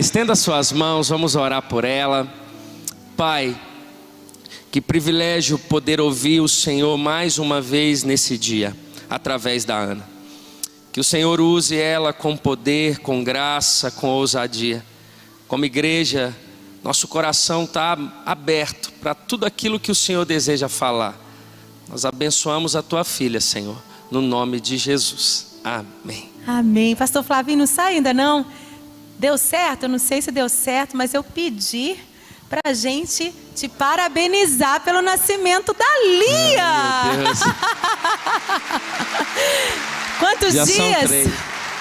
Estenda suas mãos, vamos orar por ela. Pai, que privilégio poder ouvir o Senhor mais uma vez nesse dia, através da Ana. Que o Senhor use ela com poder, com graça, com ousadia. Como igreja, nosso coração está aberto para tudo aquilo que o Senhor deseja falar. Nós abençoamos a tua filha, Senhor, no nome de Jesus. Amém. Amém. Pastor Flavinho, não sai ainda não? Deu certo? Eu não sei se deu certo, mas eu pedi para a gente te parabenizar pelo nascimento da Lia. Ai, meu Deus. Quantos Já dias? são 3.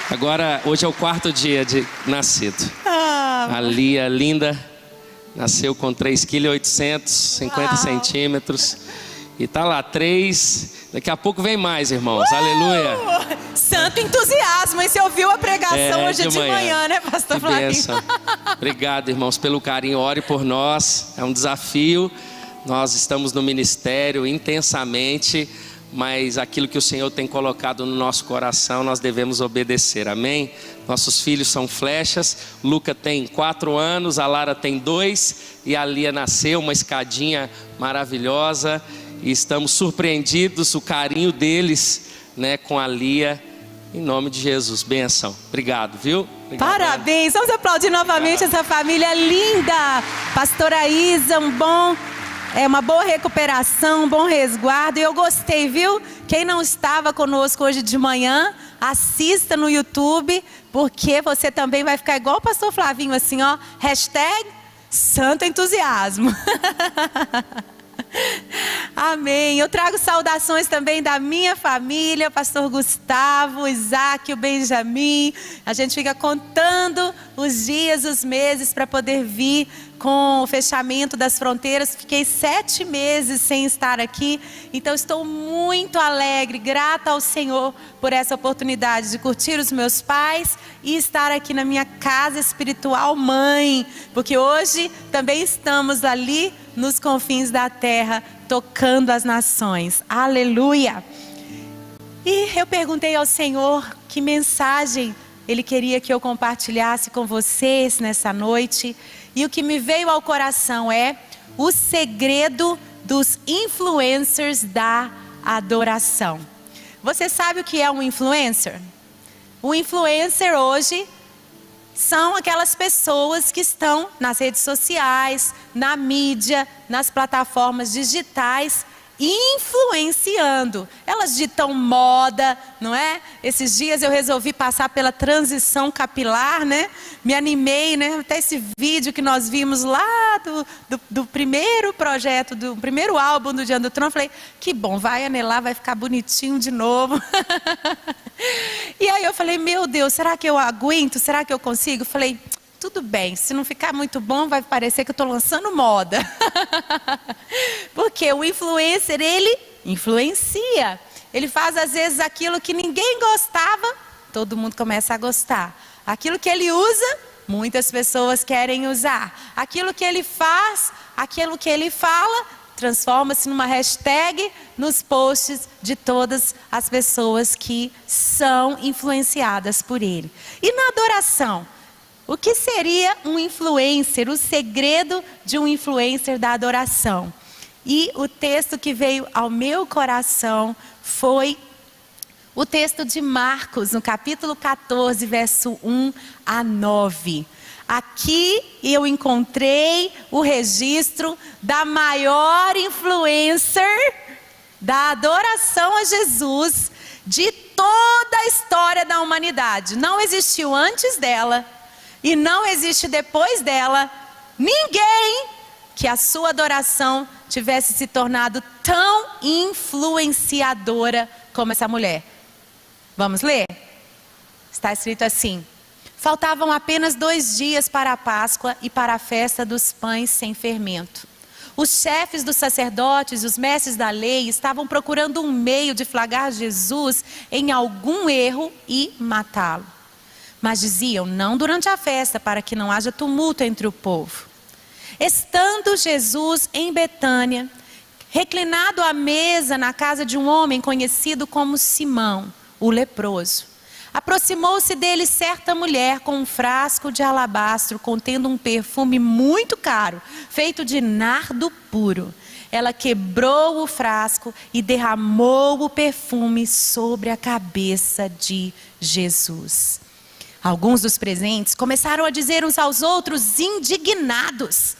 Agora, hoje é o 4º dia de nascido. A Lia, linda, nasceu com 3,850 kg. E tá lá, 3. Daqui a pouco vem mais, irmãos. Aleluia. Santo entusiasmo, hein? Você ouviu a pregação hoje de manhã, né, pastor Flavinho? Obrigado, irmãos, pelo carinho. Ore por nós. É um desafio. Nós estamos no ministério intensamente, mas aquilo que o Senhor tem colocado no nosso coração, nós devemos obedecer. Amém? Nossos filhos são flechas. Luca tem 4 anos, a Lara tem 2 e a Lia nasceu, uma escadinha maravilhosa. E estamos surpreendidos, o carinho deles, né, com a Lia, em nome de Jesus. Bênção. Obrigado, viu? Obrigado. Parabéns. Vamos aplaudir novamente essa família linda. Pastora Isa, uma boa recuperação, um bom resguardo. E eu gostei, viu? Quem não estava conosco hoje de manhã, assista no YouTube, porque você também vai ficar igual o pastor Flavinho, assim, ó. #Santo Entusiasmo. Amém. Eu trago saudações também da minha família, pastor Gustavo, Isaac, o Benjamin. A gente fica contando os dias, os meses para poder vir com o fechamento das fronteiras. Fiquei 7 meses sem estar aqui, então estou muito alegre, grata ao Senhor por essa oportunidade de curtir os meus pais e estar aqui na minha casa espiritual mãe, porque hoje também estamos ali nos confins da terra, tocando as nações. Aleluia! E eu perguntei ao Senhor que mensagem Ele queria que eu compartilhasse com vocês nessa noite. E o que me veio ao coração é o segredo dos influencers da adoração. Você sabe o que é um influencer? O influencer hoje são aquelas pessoas que estão nas redes sociais, na mídia, nas plataformas digitais, influenciando. Elas ditam moda, não é? Esses dias eu resolvi passar pela transição capilar, né? Me animei, né? Até esse vídeo que nós vimos lá do primeiro projeto, do primeiro álbum do Diante do Trono. Falei, que bom, vai anelar, vai ficar bonitinho de novo. E aí eu falei, meu Deus, será que eu aguento? Será que eu consigo? Falei, tudo bem, se não ficar muito bom, vai parecer que eu estou lançando moda. Porque o influencer, ele influencia. Ele faz às vezes aquilo que ninguém gostava, todo mundo começa a gostar. Aquilo que ele usa, muitas pessoas querem usar. Aquilo que ele faz, aquilo que ele fala, transforma-se numa hashtag nos posts de todas as pessoas que são influenciadas por ele. E na adoração? O que seria um influencer? O segredo de um influencer da adoração. E o texto que veio ao meu coração foi o texto de Marcos, no capítulo 14, verso 1 a 9. Aqui eu encontrei o registro da maior influencer da adoração a Jesus de toda a história da humanidade. Não existiu antes dela. E não existe depois dela ninguém que a sua adoração tivesse se tornado tão influenciadora como essa mulher. Vamos ler? Está escrito assim: faltavam apenas 2 dias para a Páscoa e para a festa dos pães sem fermento. Os chefes dos sacerdotes e os mestres da lei estavam procurando um meio de flagrar Jesus em algum erro e matá-lo. Mas diziam, não durante a festa, para que não haja tumulto entre o povo. Estando Jesus em Betânia, reclinado à mesa na casa de um homem conhecido como Simão, o leproso, Aproximou-se dele certa mulher com um frasco de alabastro contendo um perfume muito caro, feito de nardo puro. Ela quebrou o frasco e derramou o perfume sobre a cabeça de Jesus. Alguns dos presentes começaram a dizer uns aos outros, indignados: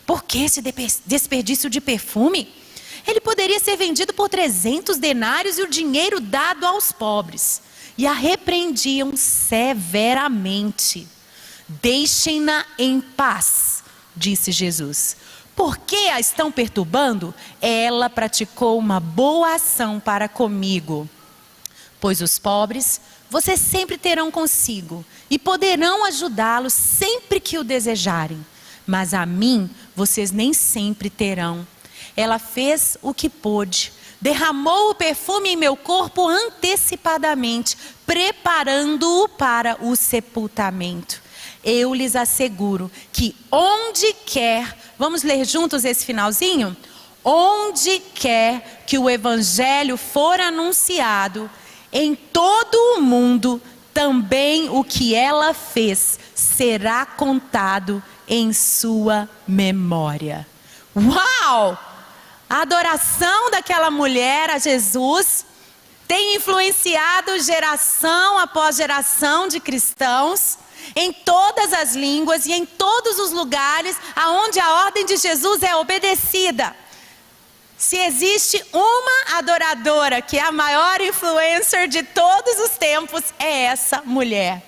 por que esse desperdício de perfume? Ele poderia ser vendido por 300 denários e o dinheiro dado aos pobres. E a repreendiam severamente. Deixem-na em paz, disse Jesus. Por que a estão perturbando? Ela praticou uma boa ação para comigo. Pois os pobres vocês sempre terão consigo e poderão ajudá-los sempre que o desejarem. Mas a mim vocês nem sempre terão. Ela fez o que pôde. Derramou o perfume em meu corpo antecipadamente, preparando-o para o sepultamento. Eu lhes asseguro que onde quer, vamos ler juntos esse finalzinho? Onde quer que o evangelho for anunciado, em todo o mundo, também o que ela fez será contado em sua memória. Uau! A adoração daquela mulher a Jesus tem influenciado geração após geração de cristãos em todas as línguas e em todos os lugares aonde a ordem de Jesus é obedecida. Se existe uma adoradora que é a maior influencer de todos os tempos, é essa mulher.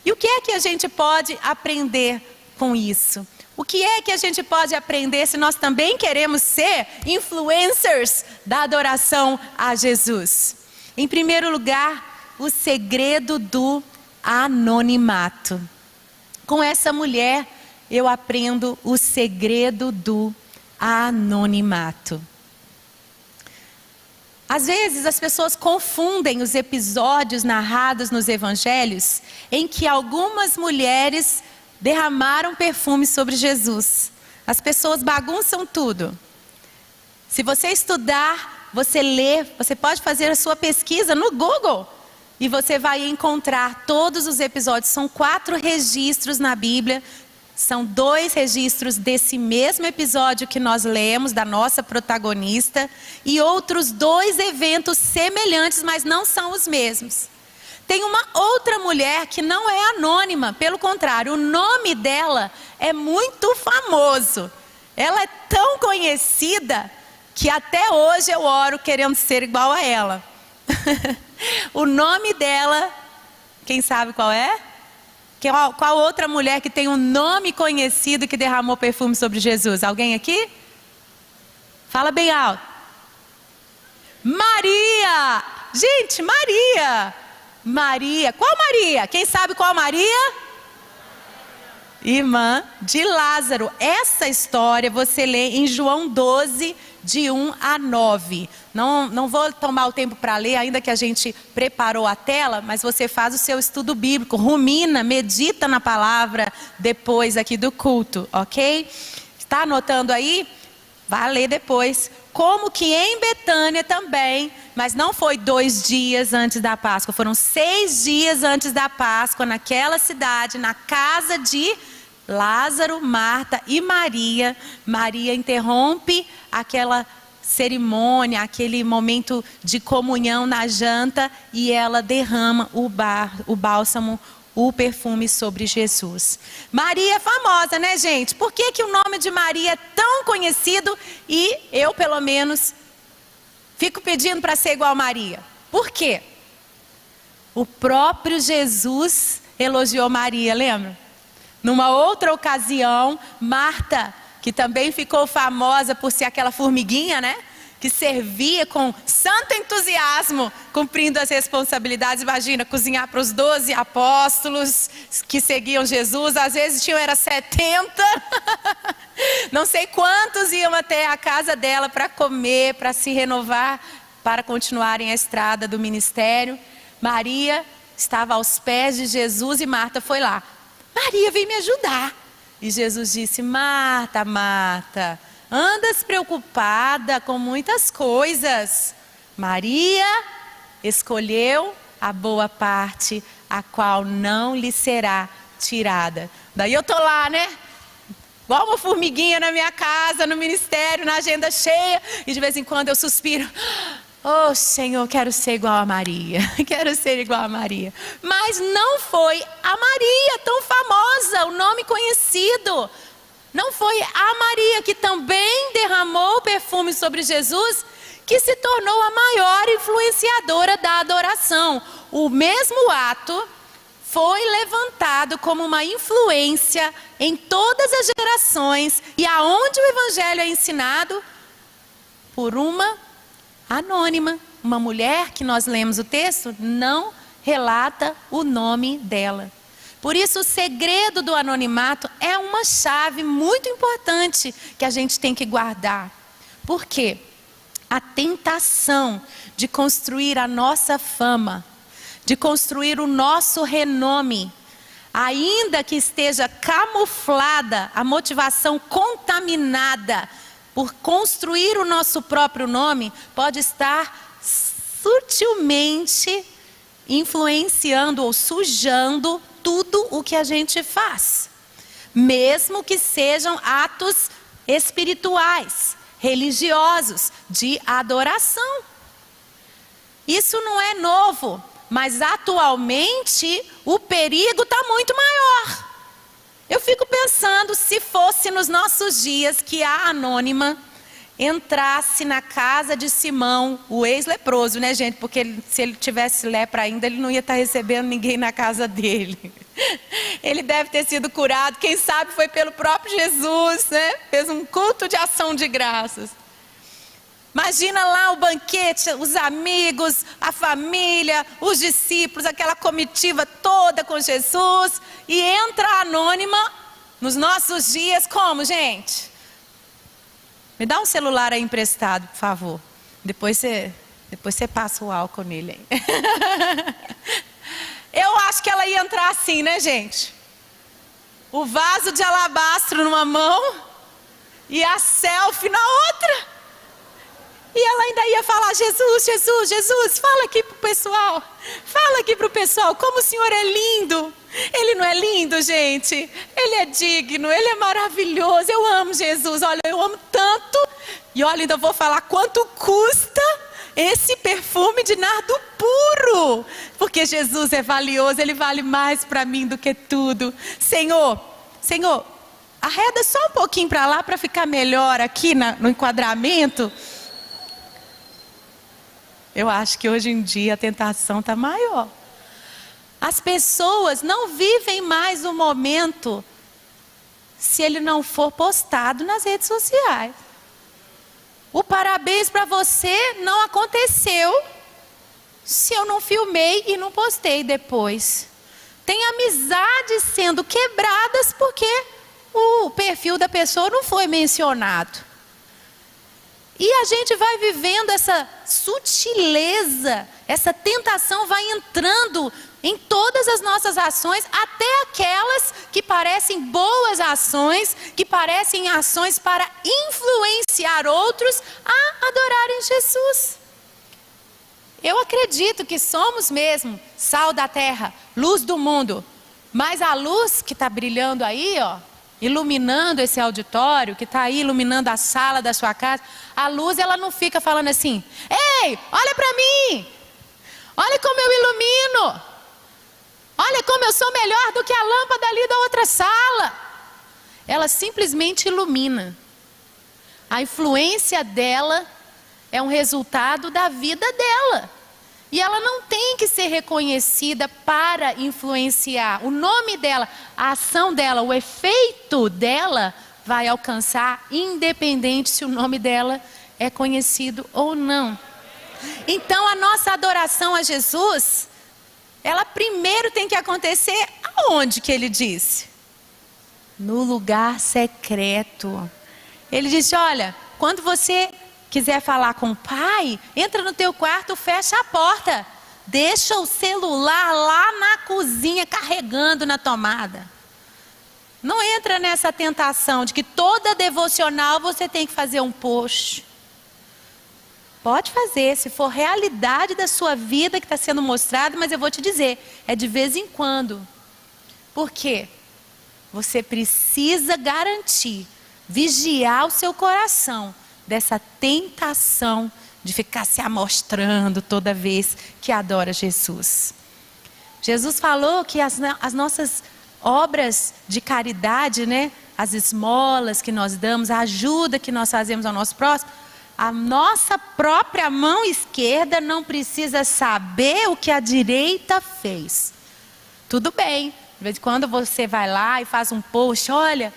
E o que é que a gente pode aprender com isso? O que é que a gente pode aprender se nós também queremos ser influencers da adoração a Jesus? Em primeiro lugar, o segredo do anonimato. Com essa mulher, eu aprendo o segredo do anonimato. Às vezes as pessoas confundem os episódios narrados nos evangelhos em que algumas mulheres derramaram perfume sobre Jesus. As pessoas bagunçam tudo. Se você estudar, você ler, você pode fazer a sua pesquisa no Google e você vai encontrar todos os episódios. São 4 registros na Bíblia. São 2 registros desse mesmo episódio que nós lemos, da nossa protagonista, e outros 2 eventos semelhantes, mas não são os mesmos. Tem uma outra mulher que não é anônima, pelo contrário, o nome dela é muito famoso. Ela é tão conhecida que até hoje eu oro querendo ser igual a ela. O nome dela, quem sabe qual é? Qual outra mulher que tem um nome conhecido que derramou perfume sobre Jesus? Alguém aqui? Fala bem alto. Maria! Gente, Maria! Maria, qual Maria? Quem sabe qual Maria? Irmã de Lázaro. Essa história você lê em João 12, de 1 a 9. Não vou tomar o tempo para ler, ainda que a gente preparou a tela, mas você faz o seu estudo bíblico, rumina, medita na palavra depois aqui do culto, ok? Está anotando aí? Vai ler depois. Como que em Betânia também, mas não foi 2 dias antes da Páscoa, foram 6 dias antes da Páscoa, naquela cidade, na casa de Lázaro, Marta e Maria. Maria interrompe aquela cerimônia, aquele momento de comunhão na janta, e ela derrama o bálsamo, o perfume sobre Jesus. Maria é famosa, né, gente? Por que que o nome de Maria é tão conhecido e eu, pelo menos, fico pedindo para ser igual a Maria? Por quê? O próprio Jesus elogiou Maria, lembra? Numa outra ocasião, Marta, que também ficou famosa por ser aquela formiguinha, né? Que servia com santo entusiasmo, cumprindo as responsabilidades. Imagina, cozinhar para os 12 apóstolos que seguiam Jesus. Às vezes era 70. Não sei quantos iam até a casa dela para comer, para se renovar, para continuarem a estrada do ministério. Maria estava aos pés de Jesus e Marta foi lá. Maria, vem me ajudar. E Jesus disse: Marta, Marta, andas preocupada com muitas coisas. Maria escolheu a boa parte, a qual não lhe será tirada. Daí eu tô lá, né? Igual uma formiguinha na minha casa, no ministério, na agenda cheia. E de vez em quando eu suspiro. Oh, Senhor, quero ser igual a Maria. Quero ser igual a Maria. Mas não foi a Maria tão famosa, o nome conhecido. Não foi a Maria que também derramou o perfume sobre Jesus, que se tornou a maior influenciadora da adoração. O mesmo ato foi levantado como uma influência em todas as gerações e aonde o evangelho é ensinado por uma anônima, uma mulher que nós lemos o texto, não relata o nome dela. Por isso o segredo do anonimato é uma chave muito importante que a gente tem que guardar. Por quê? A tentação de construir a nossa fama, de construir o nosso renome, ainda que esteja camuflada, a motivação contaminada por construir o nosso próprio nome, pode estar sutilmente influenciando ou sujando tudo o que a gente faz, mesmo que sejam atos espirituais, religiosos, de adoração. Isso não é novo. Mas atualmente o perigo está muito maior. Eu fico pensando se fosse nos nossos dias que a anônima entrasse na casa de Simão, o ex-leproso, né, gente? Porque se ele tivesse lepra ainda, ele não ia estar recebendo ninguém na casa dele. Ele deve ter sido curado, quem sabe foi pelo próprio Jesus, né? Fez um culto de ação de graças. Imagina lá o banquete, os amigos, a família, os discípulos, aquela comitiva toda com Jesus. E entra a anônima nos nossos dias como, gente? Me dá um celular aí emprestado, por favor. Depois você passa o álcool nele aí. Eu acho que ela ia entrar assim, né, gente? O vaso de alabastro numa mão e a selfie na outra. E ela ainda ia falar: Jesus, Jesus, Jesus, fala aqui pro pessoal. Fala aqui pro pessoal como o Senhor é lindo. Ele não é lindo, gente? Ele é digno, Ele é maravilhoso. Eu amo Jesus, olha, eu amo tanto. E olha, ainda vou falar quanto custa esse perfume de nardo puro. Porque Jesus é valioso, Ele vale mais para mim do que tudo. Senhor, arreda só um pouquinho para lá para ficar melhor aqui no enquadramento. Eu acho que hoje em dia a tentação está maior. As pessoas não vivem mais o momento se ele não for postado nas redes sociais. O parabéns para você não aconteceu se eu não filmei e não postei depois. Tem amizades sendo quebradas porque o perfil da pessoa não foi mencionado. E a gente vai vivendo essa sutileza, essa tentação vai entrando em todas as nossas ações, até aquelas que parecem boas ações, que parecem ações para influenciar outros a adorarem Jesus. Eu acredito que somos mesmo sal da terra, luz do mundo, mas a luz que está brilhando aí, ó, iluminando esse auditório, que está aí iluminando a sala da sua casa, a luz ela não fica falando assim: ei, olha para mim, olha como eu ilumino, olha como eu sou melhor do que a lâmpada ali da outra sala. Ela simplesmente ilumina. A influência dela é um resultado da vida dela. E ela não tem que ser reconhecida para influenciar. O nome dela, a ação dela, o efeito dela vai alcançar, independente se o nome dela é conhecido ou não. Então a nossa adoração a Jesus, ela primeiro tem que acontecer aonde que ele disse? No lugar secreto. Ele disse: olha, quando você quiser falar com o Pai, entra no teu quarto, fecha a porta, deixa o celular lá na cozinha carregando na tomada. Não entra nessa tentação de que toda devocional você tem que fazer um post. Pode fazer, se for realidade da sua vida que está sendo mostrada, mas eu vou te dizer, é de vez em quando. Por quê? Você precisa garantir, vigiar o seu coração dessa tentação de ficar se amostrando toda vez que adora Jesus. Jesus falou que as nossas obras de caridade, né, as esmolas que nós damos, a ajuda que nós fazemos ao nosso próximo, a nossa própria mão esquerda não precisa saber o que a direita fez. Tudo bem, de vez em quando você vai lá e faz um post, olha,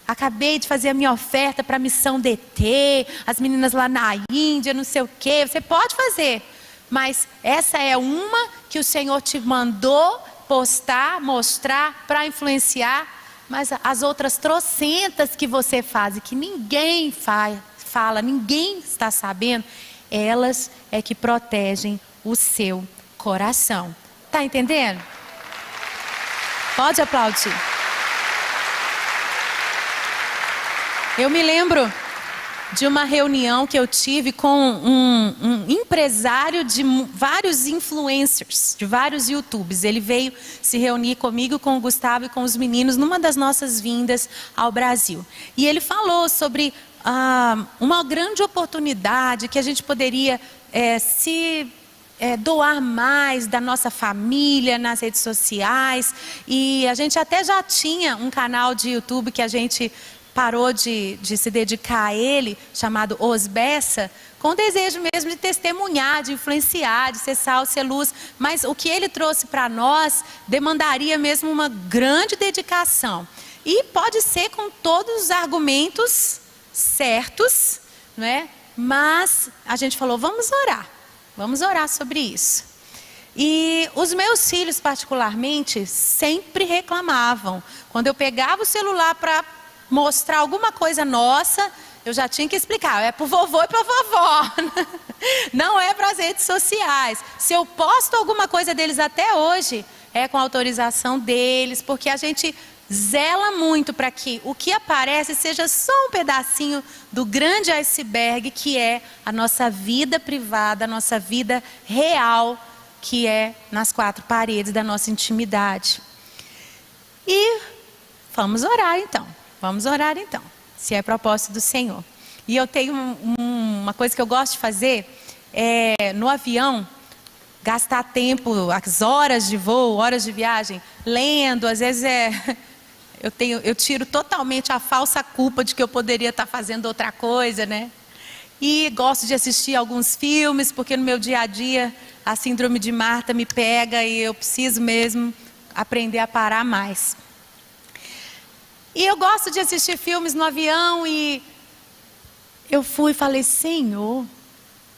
acabei de fazer a minha oferta para a missão DT, as meninas lá na Índia, não sei o quê, você pode fazer. Mas essa é uma que o Senhor te mandou postar, mostrar, para influenciar, mas as outras trocentas que você faz e que ninguém fala, ninguém está sabendo, elas é que protegem o seu coração. Está entendendo? Pode aplaudir. Eu me lembro de uma reunião que eu tive com um empresário de vários influencers, de vários YouTubes. Ele veio se reunir comigo, com o Gustavo e com os meninos numa das nossas vindas ao Brasil. E ele falou sobre uma grande oportunidade que a gente poderia doar mais da nossa família nas redes sociais. E a gente até já tinha um canal de YouTube que a gente parou de se dedicar a ele, chamado Os Bessa, com o desejo mesmo de testemunhar, de influenciar, de ser sal, ser luz. Mas o que ele trouxe para nós demandaria mesmo uma grande dedicação. E pode ser com todos os argumentos certos, não é? Mas a gente falou, vamos orar sobre isso. E os meus filhos particularmente sempre reclamavam. Quando eu pegava o celular para mostrar alguma coisa nossa, eu já tinha que explicar, é para o vovô e para a vovó, não é para as redes sociais. Se eu posto alguma coisa deles até hoje, é com autorização deles, porque a gente zela muito para que o que aparece seja só um pedacinho do grande iceberg que é a nossa vida privada, a nossa vida real, que é nas quatro paredes da nossa intimidade. E vamos orar então, se é propósito do Senhor. E eu tenho uma coisa que eu gosto de fazer, no avião, gastar tempo, as horas de voo, horas de viagem, lendo, às vezes eu tiro totalmente a falsa culpa de que eu poderia estar fazendo outra coisa, né? E gosto de assistir alguns filmes, porque no meu dia a dia a síndrome de Marta me pega e eu preciso mesmo aprender a parar mais. E eu gosto de assistir filmes no avião e eu fui e falei, Senhor,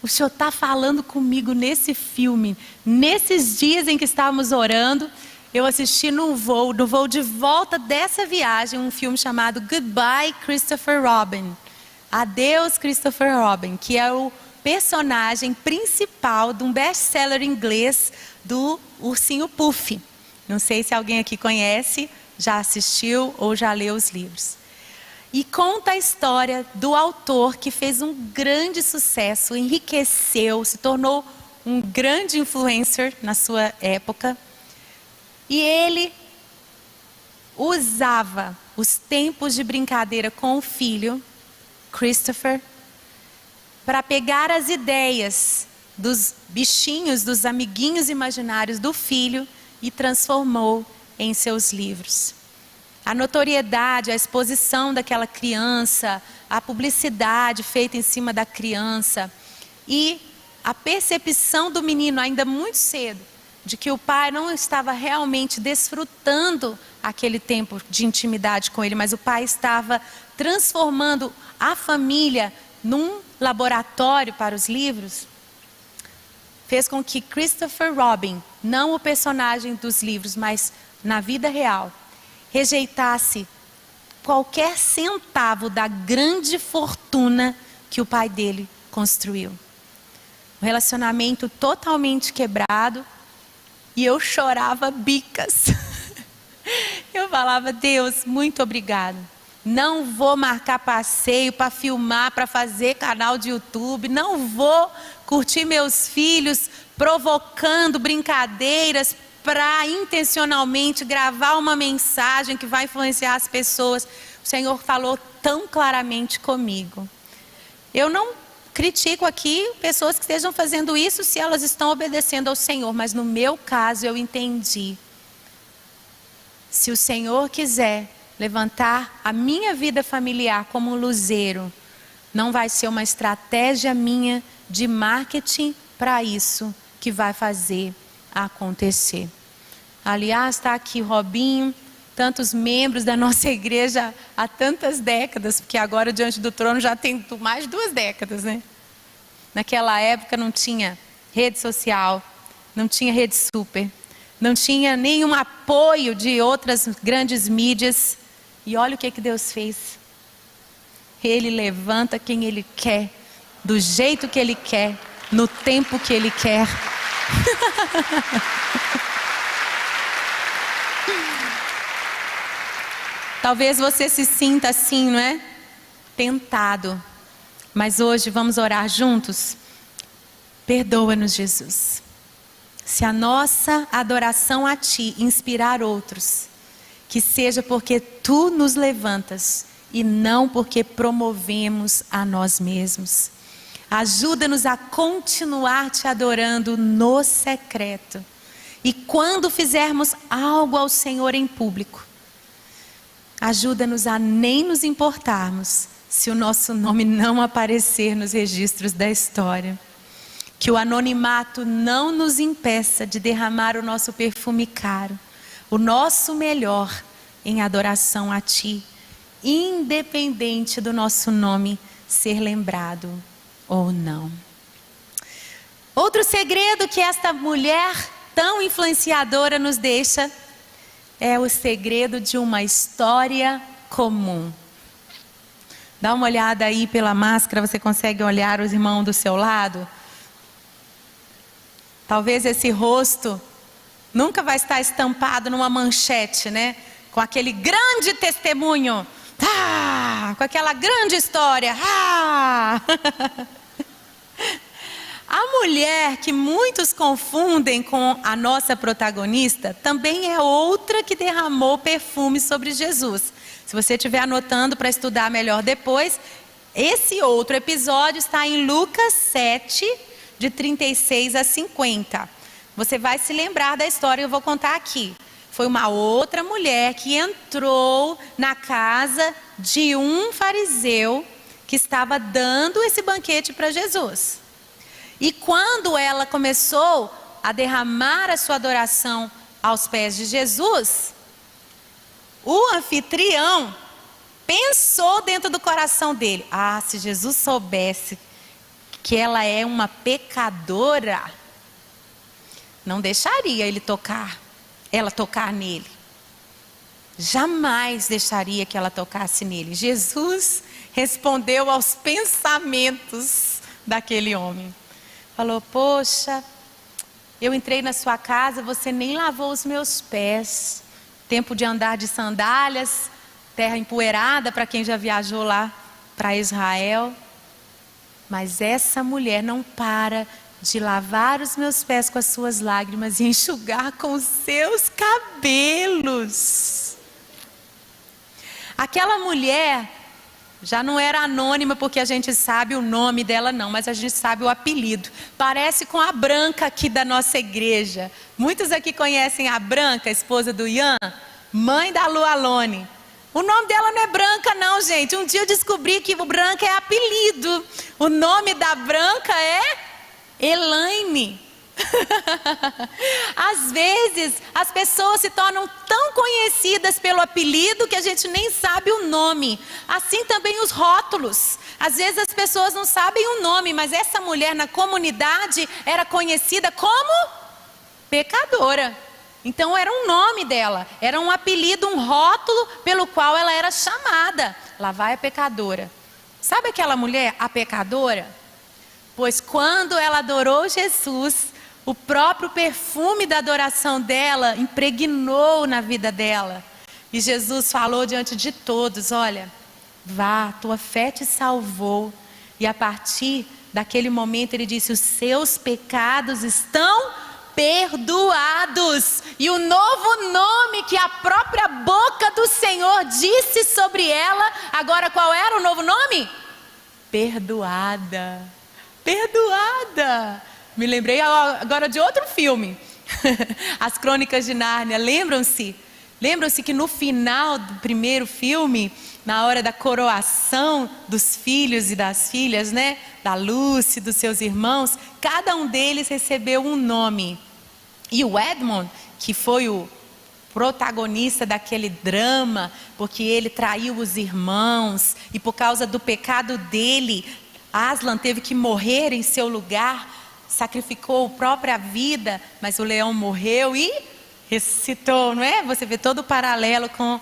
o Senhor está falando comigo nesse filme, nesses dias em que estávamos orando. Eu assisti no voo de volta dessa viagem, um filme chamado Goodbye, Christopher Robin. Adeus, Christopher Robin, que é o personagem principal de um best-seller inglês do Ursinho Puff. Não sei se alguém aqui conhece, já assistiu ou já leu os livros. E conta a história do autor que fez um grande sucesso, enriqueceu, se tornou um grande influencer na sua época. E ele usava os tempos de brincadeira com o filho, Christopher, para pegar as ideias dos bichinhos, dos amiguinhos imaginários do filho e transformou em seus livros. A notoriedade, a exposição daquela criança, a publicidade feita em cima da criança e a percepção do menino ainda muito cedo de que o pai não estava realmente desfrutando aquele tempo de intimidade com ele, mas o pai estava transformando a família num laboratório para os livros, fez com que Christopher Robin, não o personagem dos livros, mas na vida real, rejeitasse qualquer centavo da grande fortuna que o pai dele construiu. Um relacionamento totalmente quebrado. E eu chorava bicas. Eu falava, Deus, muito obrigado. Não vou marcar passeio para filmar, para fazer canal de YouTube. Não vou curtir meus filhos provocando brincadeiras para intencionalmente gravar uma mensagem que vai influenciar as pessoas. O Senhor falou tão claramente comigo. Eu não critico aqui pessoas que estejam fazendo isso se elas estão obedecendo ao Senhor, mas no meu caso eu entendi. Se o Senhor quiser levantar a minha vida familiar como um luzeiro, não vai ser uma estratégia minha de marketing para isso que vai fazer acontecer. Aliás, está aqui Robinho, tantos membros da nossa igreja há tantas décadas, porque agora diante do trono já tem mais de 2 décadas, né? Naquela época não tinha rede social, não tinha rede super, não tinha nenhum apoio de outras grandes mídias. E olha o que Deus fez. Ele levanta quem Ele quer, do jeito que Ele quer, no tempo que Ele quer. Talvez você se sinta assim, não é? Tentado. Mas hoje vamos orar juntos? Perdoa-nos, Jesus. Se a nossa adoração a Ti inspirar outros, que seja porque Tu nos levantas e não porque promovemos a nós mesmos. Ajuda-nos a continuar Te adorando no secreto. E quando fizermos algo ao Senhor em público, ajuda-nos a nem nos importarmos se o nosso nome não aparecer nos registros da história. Que o anonimato não nos impeça de derramar o nosso perfume caro, o nosso melhor em adoração a Ti, independente do nosso nome ser lembrado ou não. Outro segredo que esta mulher tão influenciadora nos deixa é o segredo de uma história comum. Dá uma olhada aí pela máscara, você consegue olhar os irmãos do seu lado? Talvez esse rosto nunca vai estar estampado numa manchete, né? Com aquele grande testemunho, com aquela grande história. A mulher que muitos confundem com a nossa protagonista também é outra que derramou perfume sobre Jesus. Se você estiver anotando para estudar melhor depois, esse outro episódio está em Lucas 7, de 36 a 50. Você vai se lembrar da história que eu vou contar aqui. Foi uma outra mulher que entrou na casa de um fariseu que estava dando esse banquete para Jesus. E quando ela começou a derramar a sua adoração aos pés de Jesus, o anfitrião pensou dentro do coração dele: se Jesus soubesse que ela é uma pecadora, não deixaria ela tocar nele. Jamais deixaria que ela tocasse nele. Jesus respondeu aos pensamentos daquele homem. Falou: poxa, eu entrei na sua casa, você nem lavou os meus pés. Tempo de andar de sandálias, terra empoeirada para quem já viajou lá para Israel. Mas essa mulher não para de lavar os meus pés com as suas lágrimas e enxugar com os seus cabelos. Aquela mulher já não era anônima, porque a gente sabe o nome dela não, mas a gente sabe o apelido. Parece com a Branca aqui da nossa igreja. Muitos aqui conhecem a Branca, esposa do Ian, mãe da Lu Alone. O nome dela não é Branca não, gente. Um dia eu descobri que o Branca é apelido. O nome da Branca é Elaine. Às vezes as pessoas se tornam tão conhecidas pelo apelido que a gente nem sabe o nome. Assim também os rótulos. Às vezes as pessoas não sabem o nome, mas essa mulher na comunidade era conhecida como pecadora. Então era um nome dela, era um apelido, um rótulo pelo qual ela era chamada. Lá vai a pecadora. Sabe aquela mulher, a pecadora? Pois quando ela adorou Jesus, o próprio perfume da adoração dela impregnou na vida dela. E Jesus falou diante de todos: olha, vá, tua fé te salvou. E a partir daquele momento ele disse: os seus pecados estão perdoados. E o novo nome que a própria boca do Senhor disse sobre ela, agora qual era o novo nome? Perdoada. Perdoada. Me lembrei agora de outro filme, As Crônicas de Nárnia. Lembram-se que no final do primeiro filme, na hora da coroação dos filhos e das filhas, né, da Lucy, dos seus irmãos, cada um deles recebeu um nome. E o Edmund, que foi o protagonista daquele drama, porque ele traiu os irmãos, e por causa do pecado dele, Aslan teve que morrer em seu lugar, sacrificou a própria vida, mas o leão morreu e ressuscitou, não é? Você vê todo o paralelo com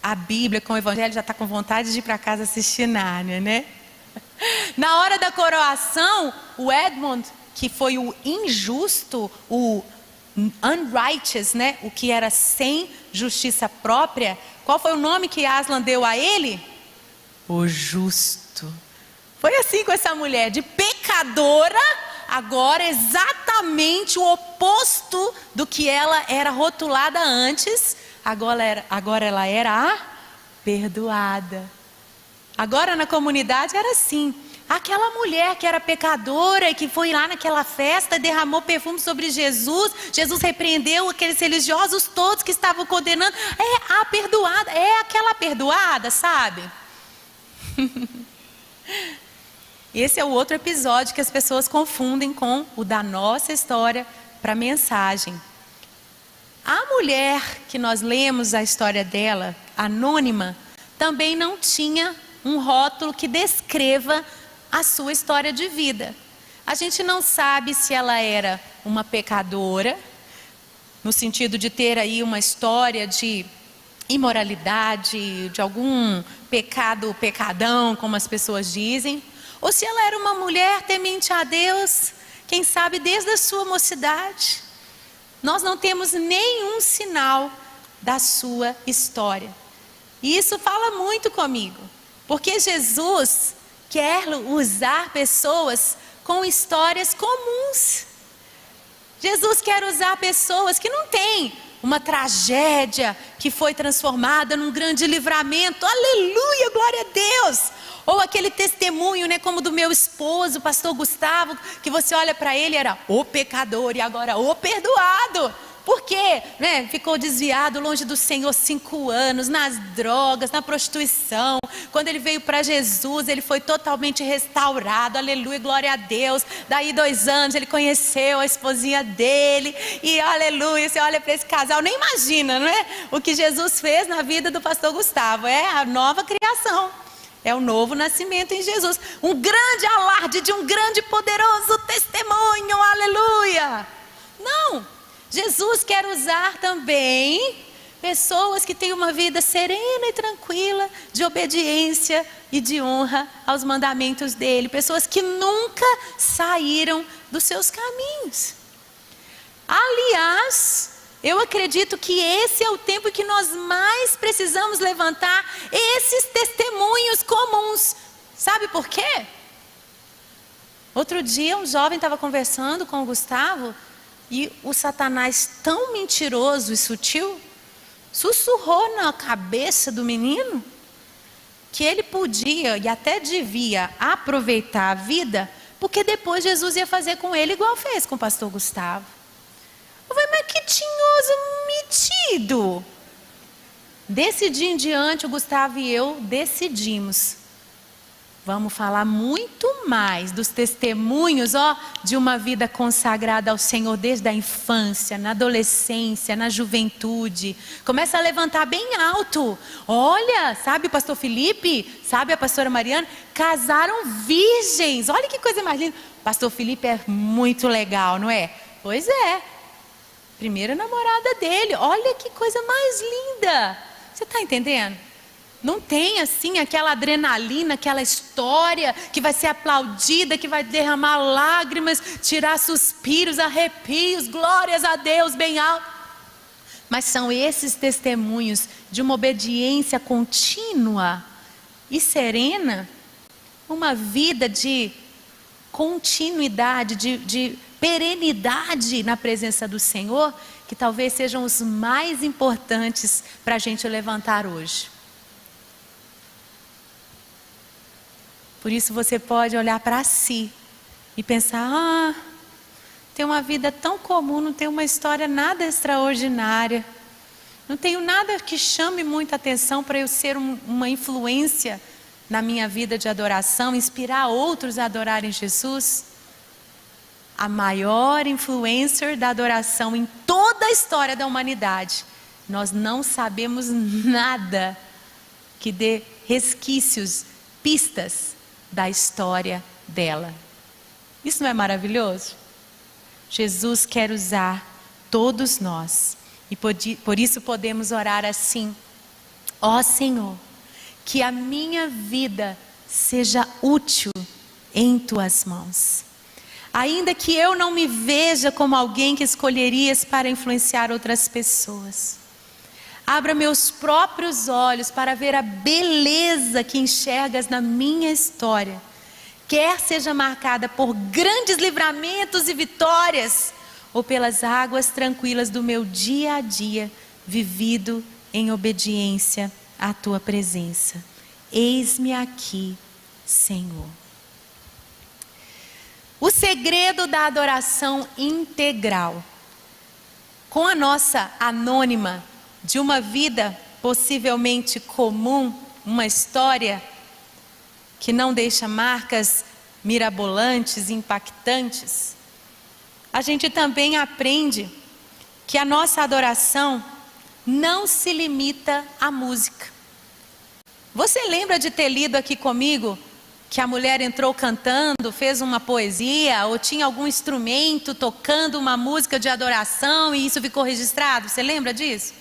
a Bíblia, com o Evangelho. Já está com vontade de ir para casa assistir Nárnia, né? Na hora da coroação, o Edmund, que foi o injusto, o unrighteous, né? O que era sem justiça própria. Qual foi o nome que Aslan deu a ele? O justo. Foi assim com essa mulher, de pecadora, agora exatamente o oposto do que ela era rotulada antes. Agora ela era a perdoada. Agora na comunidade era assim. Aquela mulher que era pecadora e que foi lá naquela festa, derramou perfume sobre Jesus. Jesus repreendeu aqueles religiosos todos que estavam condenando. É a perdoada, é aquela perdoada, sabe? Esse é o outro episódio que as pessoas confundem com o da nossa história para a mensagem. A mulher que nós lemos a história dela, anônima, também não tinha um rótulo que descreva a sua história de vida. A gente não sabe se ela era uma pecadora, no sentido de ter aí uma história de imoralidade, de algum pecadão, como as pessoas dizem, ou se ela era uma mulher temente a Deus, quem sabe desde a sua mocidade. Nós não temos nenhum sinal da sua história. E isso fala muito comigo, porque Jesus quer usar pessoas com histórias comuns. Jesus quer usar pessoas que não têm uma tragédia que foi transformada num grande livramento. Aleluia, glória a Deus! Ou aquele testemunho, né, como do meu esposo, o pastor Gustavo, que você olha para ele, era o pecador e agora o perdoado. Por quê? Né? Ficou desviado, longe do Senhor 5 anos, nas drogas, na prostituição. Quando ele veio para Jesus, ele foi totalmente restaurado, aleluia, glória a Deus. Daí 2 anos ele conheceu a esposinha dele, e aleluia, você olha para esse casal, nem imagina, não é? O que Jesus fez na vida do pastor Gustavo, é a nova criação. É o novo nascimento em Jesus. Um grande alarde de um grande poderoso testemunho, aleluia. Não, Jesus quer usar também pessoas que têm uma vida serena e tranquila, de obediência e de honra aos mandamentos dele. Pessoas que nunca saíram dos seus caminhos. Aliás, eu acredito que esse é o tempo que nós mais precisamos levantar esses testemunhos comuns. Sabe por quê? Outro dia um jovem estava conversando com o Gustavo e o Satanás, tão mentiroso e sutil, sussurrou na cabeça do menino que ele podia e até devia aproveitar a vida, porque depois Jesus ia fazer com ele igual fez com o pastor Gustavo. Eu falei, mas que tinhoso metido. Desse dia em diante, o Gustavo e eu decidimos. Vamos falar muito mais dos testemunhos, de uma vida consagrada ao Senhor desde a infância, na adolescência, na juventude. Começa a levantar bem alto. Olha, sabe o pastor Felipe, sabe a pastora Mariana, casaram virgens. Olha que coisa mais linda. Pastor Felipe é muito legal, não é? Pois é. Primeira namorada dele. Olha que coisa mais linda. Você está entendendo? Não tem assim aquela adrenalina, aquela história que vai ser aplaudida, que vai derramar lágrimas, tirar suspiros, arrepios, glórias a Deus bem alto. Mas são esses testemunhos de uma obediência contínua e serena, uma vida de continuidade, de perenidade na presença do Senhor, que talvez sejam os mais importantes para a gente levantar hoje. Por isso você pode olhar para si e pensar: tem uma vida tão comum, não tem uma história nada extraordinária, não tenho nada que chame muita atenção para eu ser uma influência na minha vida de adoração, inspirar outros a adorarem Jesus. A maior influencer da adoração em toda a história da humanidade, nós não sabemos nada que dê resquícios, pistas da história dela. Isso não é maravilhoso? Jesus quer usar todos nós, e por isso podemos orar assim: ó Senhor, que a minha vida seja útil em tuas mãos. Ainda que eu não me veja como alguém que escolherias para influenciar outras pessoas, abra meus próprios olhos para ver a beleza que enxergas na minha história, quer seja marcada por grandes livramentos e vitórias, ou pelas águas tranquilas do meu dia a dia, vivido em obediência à tua presença. Eis-me aqui, Senhor. O segredo da adoração integral, com a nossa anônima de uma vida possivelmente comum, uma história que não deixa marcas mirabolantes, impactantes, a gente também aprende que a nossa adoração não se limita à música. Você lembra de ter lido aqui comigo que a mulher entrou cantando, fez uma poesia, ou tinha algum instrumento tocando uma música de adoração e isso ficou registrado? Você lembra disso?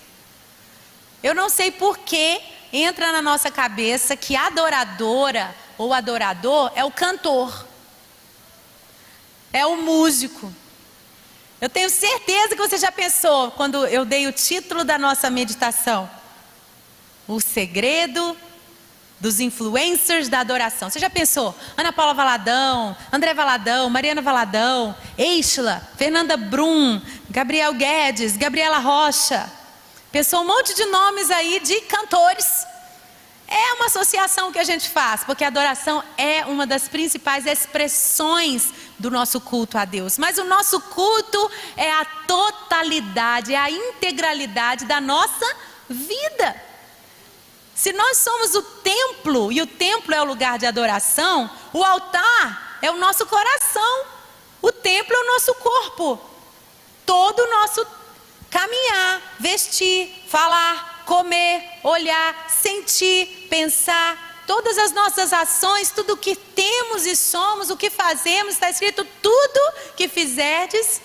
Eu não sei por que entra na nossa cabeça que a adoradora ou adorador é o cantor, é o músico. Eu tenho certeza que você já pensou, quando eu dei o título da nossa meditação: o segredo dos influencers da adoração. Você já pensou? Ana Paula Valadão, André Valadão, Mariana Valadão, Eichla, Fernanda Brum, Gabriel Guedes, Gabriela Rocha. Pensou um monte de nomes aí de cantores. É uma associação que a gente faz, porque a adoração é uma das principais expressões do nosso culto a Deus. Mas o nosso culto é a totalidade, é a integralidade da nossa vida. Se nós somos o templo, e o templo é o lugar de adoração, o altar é o nosso coração, o templo é o nosso corpo. Todo o nosso caminhar, vestir, falar, comer, olhar, sentir, pensar, todas as nossas ações, tudo o que temos e somos, o que fazemos, está escrito: tudo que fizerdes,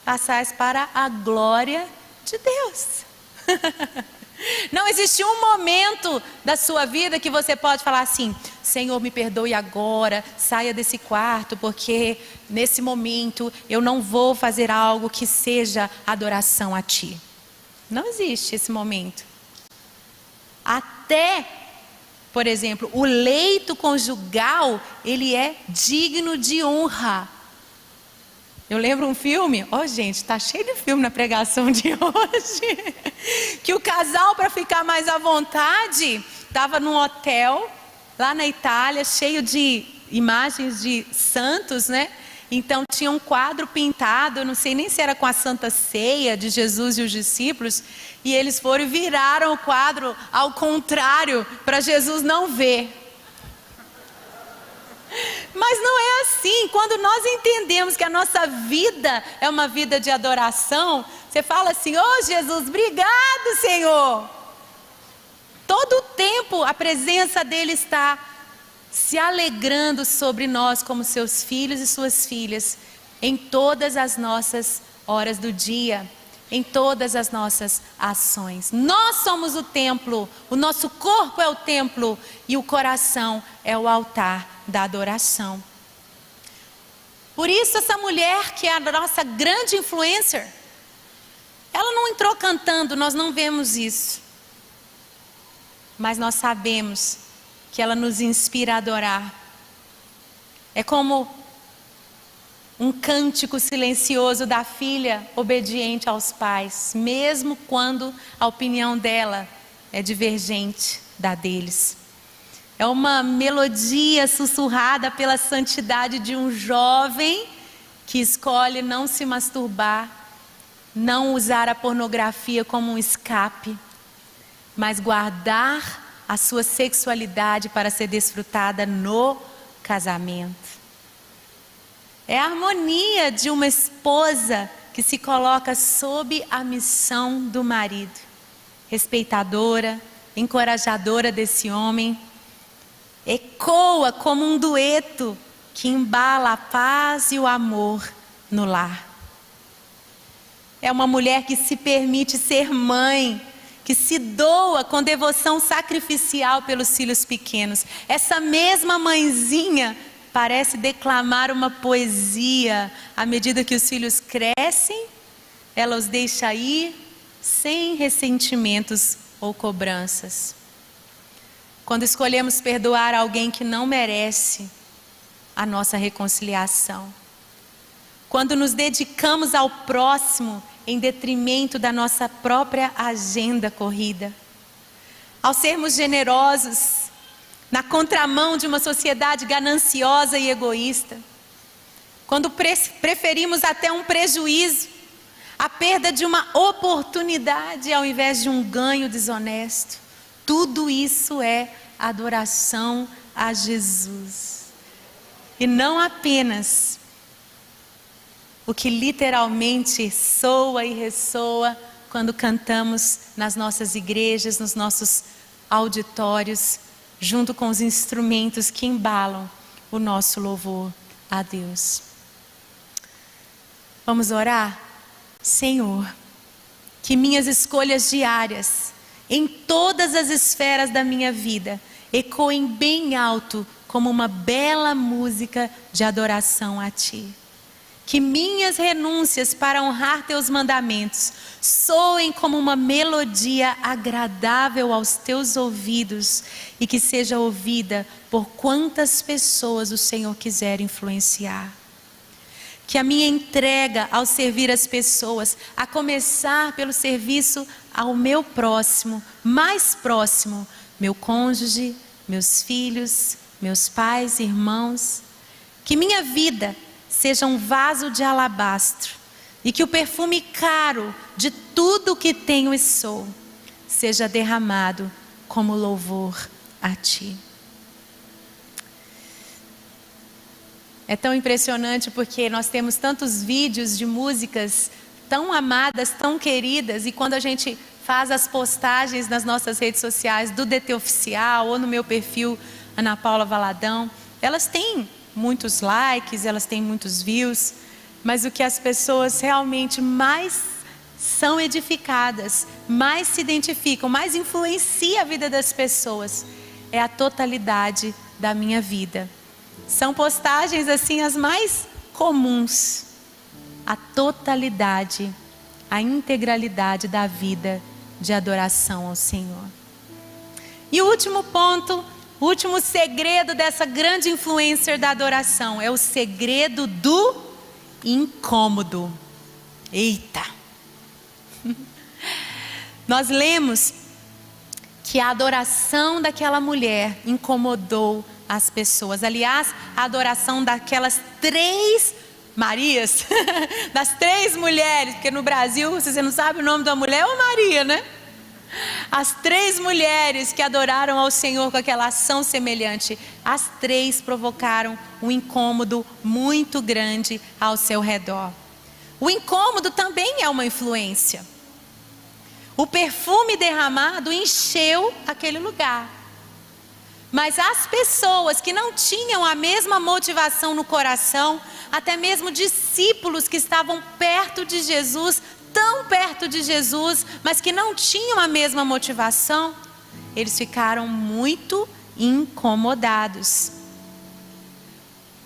façais para a glória de Deus. Não existe um momento da sua vida que você pode falar assim: Senhor, me perdoe agora, saia desse quarto, porque nesse momento eu não vou fazer algo que seja adoração a Ti. Não existe esse momento. Até, por exemplo, o leito conjugal, ele é digno de honra. Eu lembro um filme, gente, tá cheio de filme na pregação de hoje, que o casal, para ficar mais à vontade, estava num hotel, lá na Itália, cheio de imagens de santos, né? Então tinha um quadro pintado, eu não sei nem se era com a Santa Ceia de Jesus e os discípulos, e eles foram e viraram o quadro ao contrário, para Jesus não ver. Mas não é assim. Quando nós entendemos que a nossa vida é uma vida de adoração, você fala assim: Jesus, obrigado, Senhor. Todo o tempo a presença dele está se alegrando sobre nós como seus filhos e suas filhas, em todas as nossas horas do dia, em todas as nossas ações. Nós somos o templo, o nosso corpo é o templo e o coração é o altar da adoração. Por isso essa mulher, que é a nossa grande influencer, Ela não entrou cantando, nós não vemos isso. Mas nós sabemos que ela nos inspira a adorar. É como um cântico silencioso da filha obediente aos pais, mesmo quando a opinião dela é divergente da deles. É uma melodia sussurrada pela santidade de um jovem que escolhe não se masturbar, não usar a pornografia como um escape, mas guardar a sua sexualidade para ser desfrutada no casamento. É a harmonia de uma esposa que se coloca sob a missão do marido, respeitadora, encorajadora desse homem, ecoa como um dueto que embala a paz e o amor no lar. É uma mulher que se permite ser mãe, que se doa com devoção sacrificial pelos filhos pequenos. Essa mesma mãezinha parece declamar uma poesia. À medida que os filhos crescem, ela os deixa ir sem ressentimentos ou cobranças. Quando escolhemos perdoar alguém que não merece a nossa reconciliação. Quando nos dedicamos ao próximo em detrimento da nossa própria agenda corrida. Ao sermos generosos na contramão de uma sociedade gananciosa e egoísta. Quando preferimos até um prejuízo, a perda de uma oportunidade ao invés de um ganho desonesto. Tudo isso é adoração a Jesus. E não apenas o que literalmente soa e ressoa quando cantamos nas nossas igrejas, nos nossos auditórios, junto com os instrumentos que embalam o nosso louvor a Deus. Vamos orar? Senhor, que minhas escolhas diárias, em todas as esferas da minha vida, ecoem bem alto como uma bela música de adoração a Ti. Que minhas renúncias para honrar Teus mandamentos soem como uma melodia agradável aos Teus ouvidos e que seja ouvida por quantas pessoas o Senhor quiser influenciar. Que a minha entrega ao servir as pessoas, a começar pelo serviço ao meu próximo, mais próximo, meu cônjuge, meus filhos, meus pais, irmãos, que minha vida seja um vaso de alabastro e que o perfume caro de tudo o que tenho e sou seja derramado como louvor a Ti. É tão impressionante porque nós temos tantos vídeos de músicas tão amadas, tão queridas, e quando a gente faz as postagens nas nossas redes sociais do DT Oficial ou no meu perfil Ana Paula Valadão, elas têm muitos likes, elas têm muitos views, mas o que as pessoas realmente mais são edificadas, mais se identificam, mais influencia a vida das pessoas, é a totalidade da minha vida. São postagens assim as mais comuns, a totalidade, a integralidade da vida de adoração ao Senhor. E o último ponto, o último segredo dessa grande influencer da adoração é o segredo do incômodo. Eita! Nós lemos que a adoração daquela mulher incomodou as pessoas. Aliás, a adoração daquelas 3 Marias, das 3 mulheres, porque no Brasil, se você não sabe o nome da mulher, é uma Maria, né? As 3 mulheres que adoraram ao Senhor com aquela ação semelhante, as 3 provocaram um incômodo muito grande ao seu redor. O incômodo também é uma influência. O perfume derramado encheu aquele lugar. Mas as pessoas que não tinham a mesma motivação no coração, até mesmo discípulos que estavam perto de Jesus, tão perto de Jesus, mas que não tinham a mesma motivação, eles ficaram muito incomodados.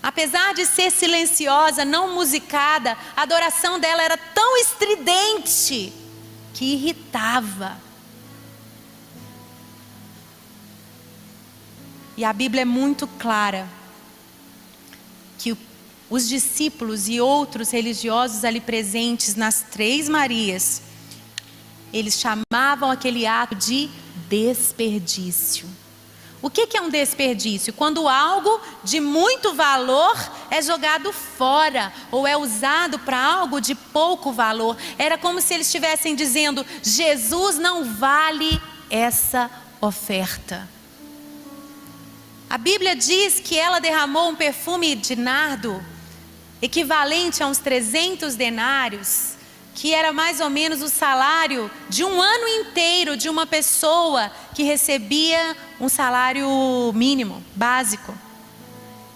Apesar de ser silenciosa, não musicada, a adoração dela era tão estridente que irritava. E a Bíblia é muito clara que os discípulos e outros religiosos ali presentes nas Três Marias, eles chamavam aquele ato de desperdício. O que é um desperdício? Quando algo de muito valor é jogado fora ou é usado para algo de pouco valor. Era como se eles estivessem dizendo: Jesus não vale essa oferta. A Bíblia diz que ela derramou um perfume de nardo equivalente a uns 300 denários, que era mais ou menos o salário de um ano inteiro de uma pessoa que recebia um salário mínimo, básico.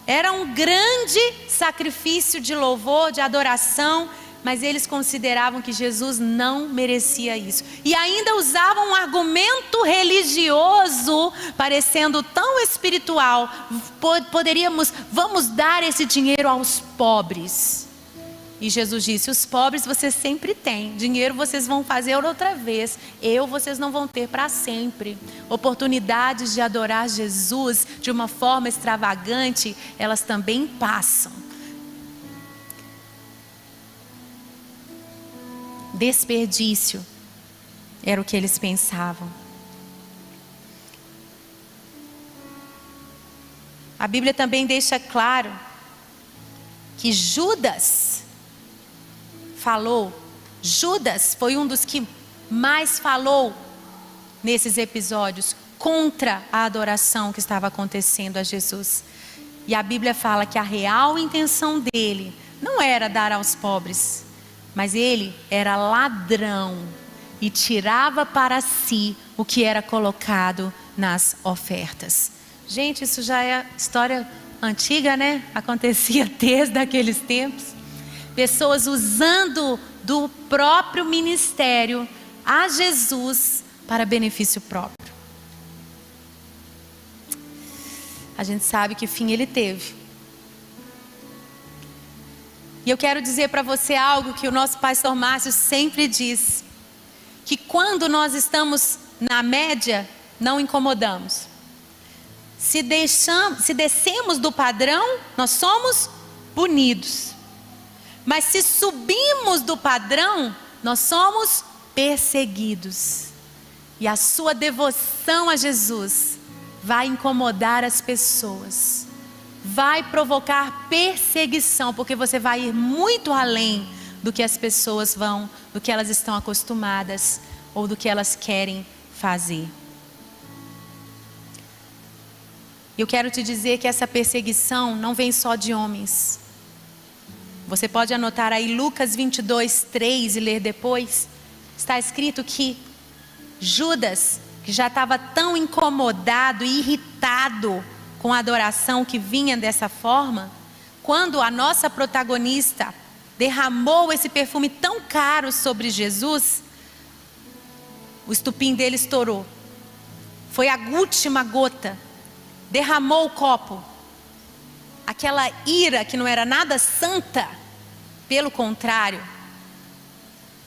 Era um grande sacrifício de louvor, de adoração, mas eles consideravam que Jesus não merecia isso. E ainda usavam um argumento religioso, parecendo tão espiritual. Vamos dar esse dinheiro aos pobres. E Jesus disse: os pobres vocês sempre têm, dinheiro vocês vão fazer outra vez, vocês não vão ter para sempre. Oportunidades de adorar Jesus de uma forma extravagante, elas também passam. Desperdício era o que eles pensavam. A Bíblia também deixa claro que Judas foi um dos que mais falou nesses episódios contra a adoração que estava acontecendo a Jesus. E a Bíblia fala que a real intenção dele não era dar aos pobres, mas ele era ladrão e tirava para si o que era colocado nas ofertas. Gente, isso já é história antiga, né? Acontecia desde aqueles tempos. Pessoas usando do próprio ministério a Jesus para benefício próprio. A gente sabe que fim ele teve. E eu quero dizer para você algo que o nosso pastor Márcio sempre diz: que quando nós estamos na média, não incomodamos. Se descemos do padrão, nós somos punidos. Mas se subimos do padrão, nós somos perseguidos. E a sua devoção a Jesus vai incomodar as pessoas, vai provocar perseguição, porque você vai ir muito além do que as pessoas vão, do que elas estão acostumadas ou do que elas querem fazer. Eu quero te dizer que essa perseguição não vem só de homens. Você pode anotar aí Lucas 22:3 e ler depois. Está escrito que Judas, que já estava tão incomodado e irritado com a adoração que vinha dessa forma, quando a nossa protagonista derramou esse perfume tão caro sobre Jesus, o estupim dele estourou. Foi a última gota. Derramou o copo. Aquela ira que não era nada santa, pelo contrário,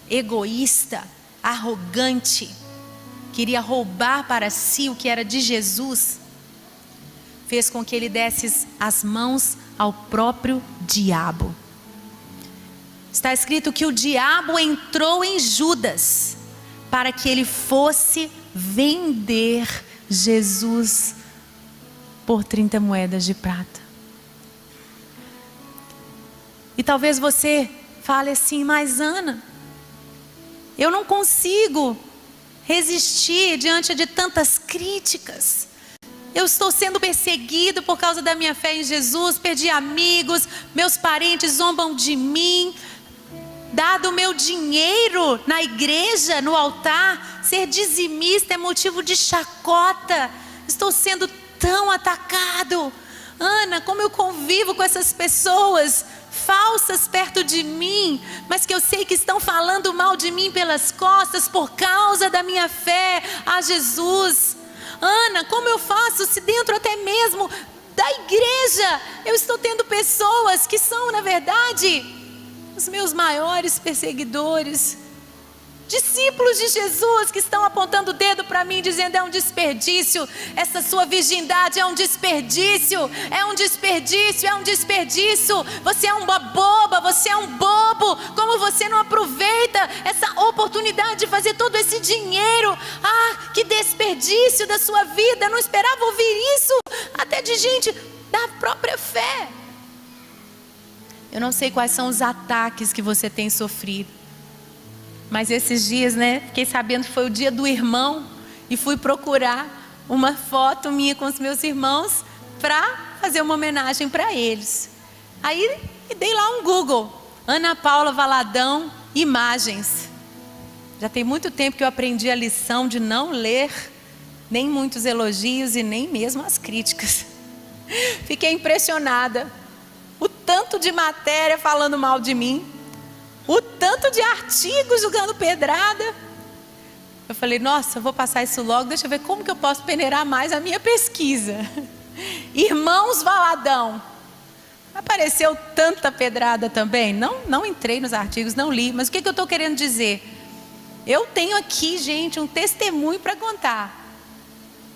egoísta, arrogante, queria roubar para si o que era de Jesus, fez com que ele desse as mãos ao próprio diabo. Está escrito que o diabo entrou em Judas para que ele fosse vender Jesus por 30 moedas de prata. E talvez você fale assim: mas Ana, eu não consigo resistir diante de tantas críticas. Eu estou sendo perseguido por causa da minha fé em Jesus, perdi amigos, meus parentes zombam de mim. Dado o meu dinheiro na igreja, no altar, ser dizimista é motivo de chacota. Estou sendo tão atacado. Ana, como eu convivo com essas pessoas falsas perto de mim, mas que eu sei que estão falando mal de mim pelas costas por causa da minha fé a Jesus. Ana, como eu faço se dentro até mesmo da igreja eu estou tendo pessoas que são, na verdade, os meus maiores perseguidores? Discípulos de Jesus que estão apontando o dedo para mim, dizendo: é um desperdício, essa sua virgindade é um desperdício, é um desperdício, é um desperdício. Você é uma boba, você é um bobo. Como você não aproveita essa oportunidade de fazer todo esse dinheiro? Ah, que desperdício da sua vida. Eu não esperava ouvir isso, até de gente da própria fé. Eu não sei quais são os ataques que você tem sofrido. Mas esses dias, fiquei sabendo que foi o dia do irmão e fui procurar uma foto minha com os meus irmãos para fazer uma homenagem para eles. Aí dei lá um Google, Ana Paula Valadão, imagens. Já tem muito tempo que eu aprendi a lição de não ler nem muitos elogios e nem mesmo as críticas. Fiquei impressionada. O tanto de matéria falando mal de mim. O tanto de artigos jogando pedrada. Eu falei: nossa, eu vou passar isso logo. Deixa eu ver como que eu posso peneirar mais a minha pesquisa. Irmãos Valadão. Apareceu tanta pedrada também. Não entrei nos artigos, não li. Mas o que eu estou querendo dizer? Eu tenho aqui, gente, um testemunho para contar.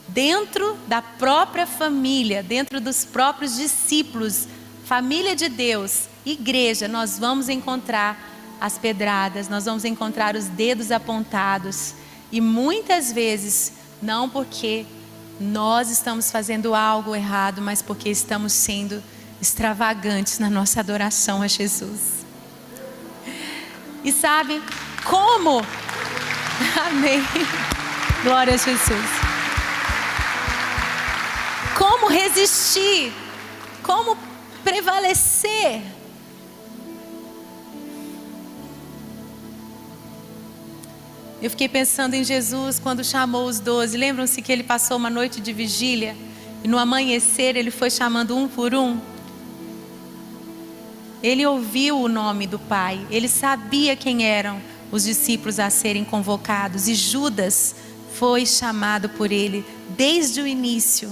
Dentro da própria família, dentro dos próprios discípulos, família de Deus, igreja, nós vamos encontrar as pedradas, nós vamos encontrar os dedos apontados. E muitas vezes, não porque nós estamos fazendo algo errado, mas porque estamos sendo extravagantes na nossa adoração a Jesus. E sabe como? Amém. Glória a Jesus. Como resistir? Como prevalecer? Eu fiquei pensando em Jesus quando chamou os 12. Lembram-se que ele passou uma noite de vigília e no amanhecer ele foi chamando um por um? Ele ouviu o nome do Pai. Ele sabia quem eram os discípulos a serem convocados. E Judas foi chamado por ele desde o início.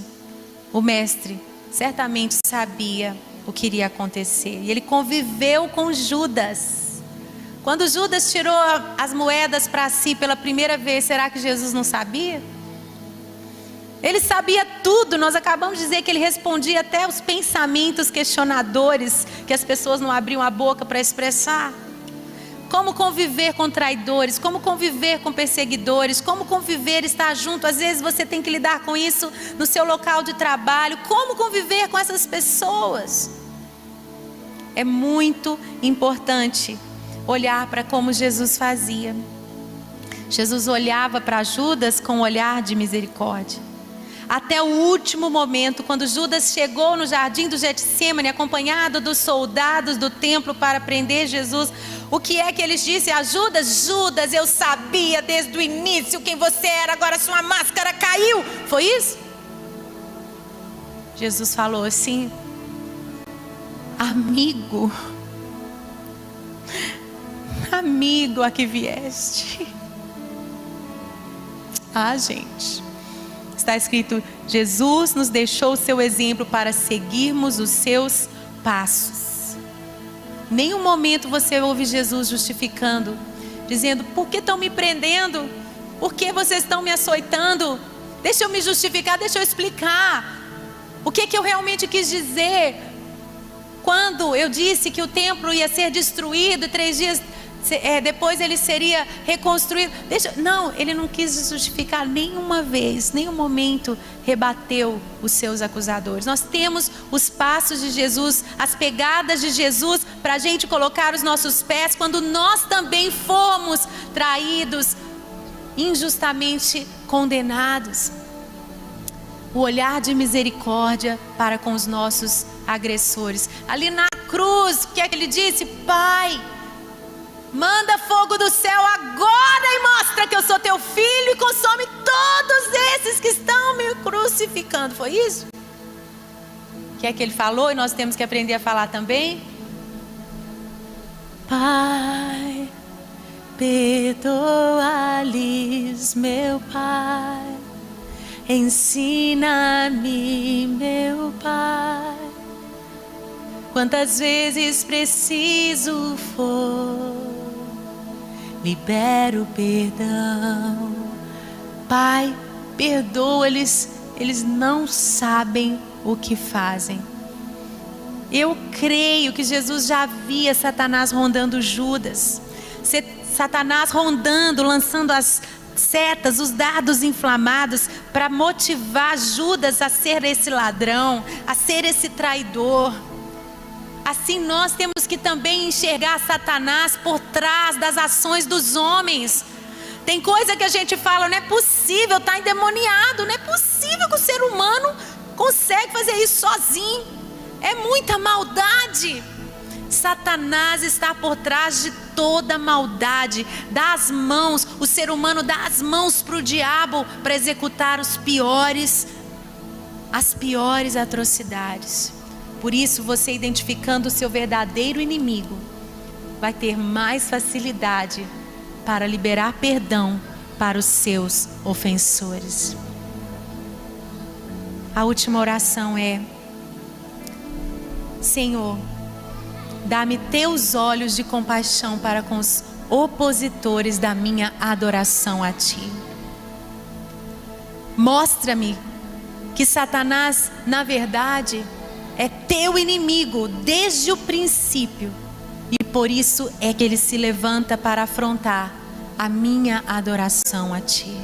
O mestre certamente sabia o que iria acontecer. E ele conviveu com Judas. Quando Judas tirou as moedas para si pela primeira vez, será que Jesus não sabia? Ele sabia tudo. Nós acabamos de dizer que ele respondia até os pensamentos questionadores que as pessoas não abriam a boca para expressar. Como conviver com traidores, como conviver com perseguidores, como conviver, estar junto. Às vezes você tem que lidar com isso no seu local de trabalho. Como conviver com essas pessoas? É muito importante olhar para como Jesus fazia. Jesus olhava para Judas com um olhar de misericórdia. Até o último momento, quando Judas chegou no jardim do Getsêmani, acompanhado dos soldados do templo para prender Jesus, o que é que eles disseram a Judas? Judas, eu sabia desde o início quem você era, agora sua máscara caiu. Foi isso? Jesus falou assim: amigo, amigo a que vieste. Ah, gente, está escrito: Jesus nos deixou o seu exemplo para seguirmos os seus passos. Nenhum momento você ouve Jesus justificando, dizendo: por que estão me prendendo? Por que vocês estão me açoitando? Deixa eu me justificar, deixa eu explicar o que eu realmente quis dizer quando eu disse que o templo ia ser destruído e 3 dias depois ele seria reconstruído. Não, ele não quis justificar nenhuma vez, nenhum momento rebateu os seus acusadores. Nós temos os passos de Jesus, as pegadas de Jesus para a gente colocar os nossos pés quando nós também fomos traídos, injustamente condenados. O olhar de misericórdia para com os nossos agressores. Ali na cruz, o que é que ele disse? Pai, manda fogo do céu agora e mostra que eu sou teu filho e consome todos esses que estão me crucificando. Foi isso? O que é que ele falou e nós temos que aprender a falar também? Pai, perdoa-lhes, meu Pai. Ensina-me, meu Pai. Quantas vezes preciso for libero perdão. Pai, perdoa-lhes, eles não sabem o que fazem. Eu creio que Jesus já via Satanás rondando Judas. Satanás rondando, lançando as setas, os dardos inflamados para motivar Judas a ser esse ladrão, a ser esse traidor. Assim nós temos que também enxergar Satanás por trás das ações dos homens. Tem coisa que a gente fala, não é possível, está endemoniado, não é possível que o ser humano consegue fazer isso sozinho. É muita maldade. Satanás está por trás de toda maldade. Dá as mãos, o ser humano dá as mãos para o diabo para executar as piores atrocidades. Por isso, você identificando o seu verdadeiro inimigo, vai ter mais facilidade para liberar perdão para os seus ofensores. A última oração é: Senhor, dá-me teus olhos de compaixão para com os opositores da minha adoração a Ti. Mostra-me que Satanás, na verdade, é teu inimigo desde o princípio. E por isso é que ele se levanta para afrontar a minha adoração a Ti.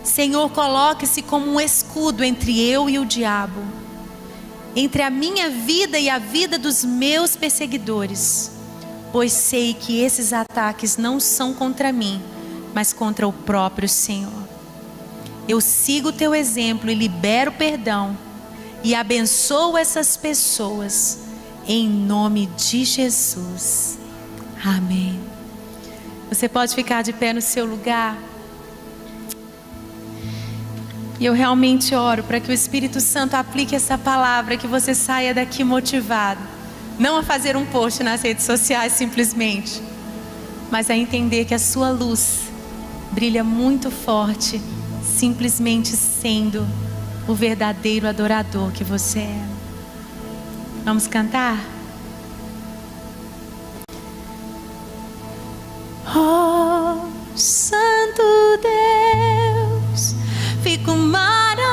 Senhor, coloque-se como um escudo entre eu e o diabo, entre a minha vida e a vida dos meus perseguidores, pois sei que esses ataques não são contra mim, mas contra o próprio Senhor. Eu sigo o Teu exemplo e libero perdão e abençoo essas pessoas, em nome de Jesus. Amém. Você pode ficar de pé no seu lugar. E eu realmente oro para que o Espírito Santo aplique essa palavra, que você saia daqui motivado. Não a fazer um post nas redes sociais simplesmente, mas a entender que a sua luz brilha muito forte, simplesmente sendo o verdadeiro adorador que você é. Vamos cantar? Oh, Santo Deus, fico maravilhado.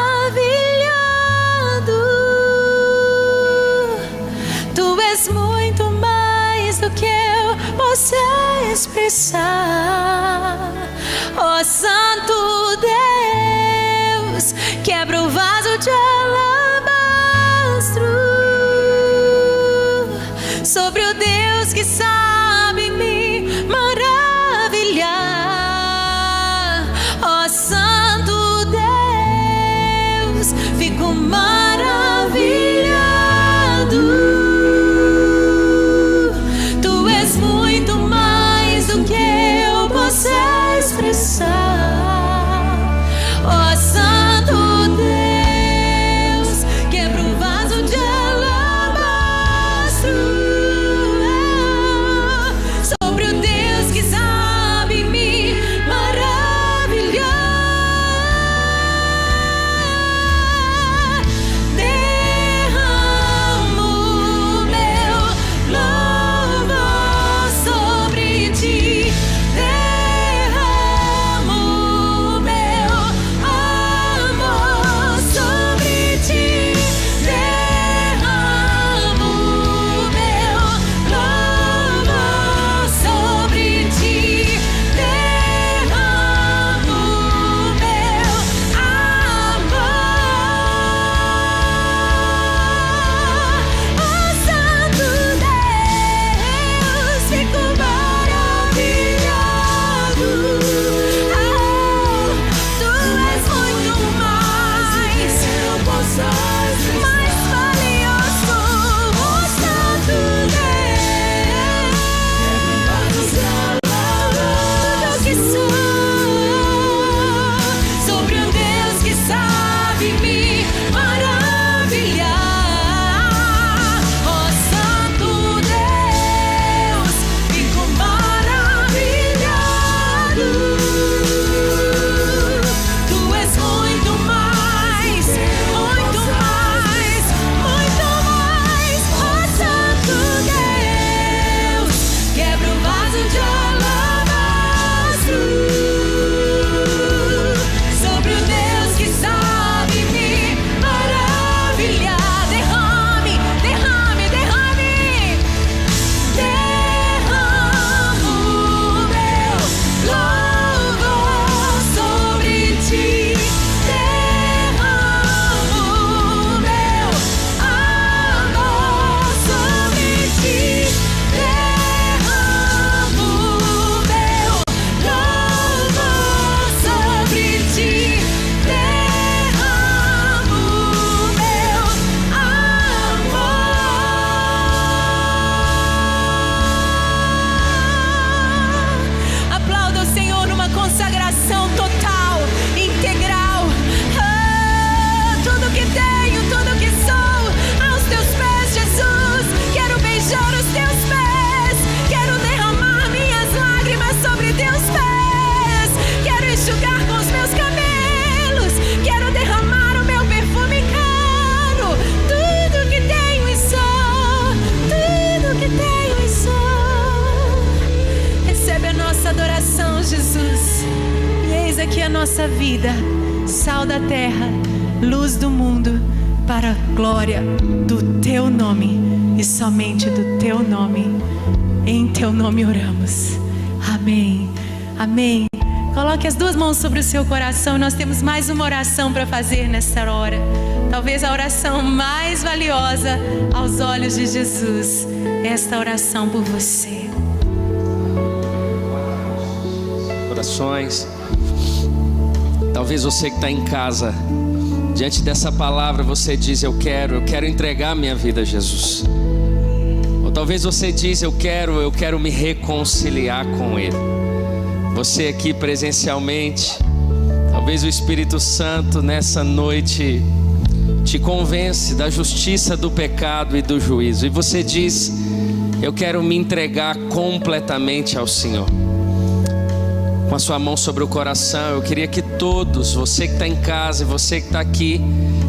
Tu és muito mais do que eu posso expressar. Oh, Santo Deus, quebra o vaso de alabastro sobre o Deus que sabe me maravilhar. Oh, Santo Deus, nossa vida, sal da terra, luz do mundo, para a glória do Teu nome e somente do Teu nome. Em Teu nome oramos. Amém. Amém. Coloque as duas mãos sobre o seu coração. Nós temos mais uma oração para fazer nessa hora. Talvez a oração mais valiosa aos olhos de Jesus. Esta oração por você. Corações. Talvez você que está em casa, diante dessa palavra você diz: eu quero entregar minha vida a Jesus. Ou talvez você diz: eu quero me reconciliar com Ele. Você aqui presencialmente, talvez o Espírito Santo nessa noite te convence da justiça, do pecado e do juízo. E você diz: eu quero me entregar completamente ao Senhor. Com a sua mão sobre o coração, eu queria que todos, você que está em casa e você que está aqui,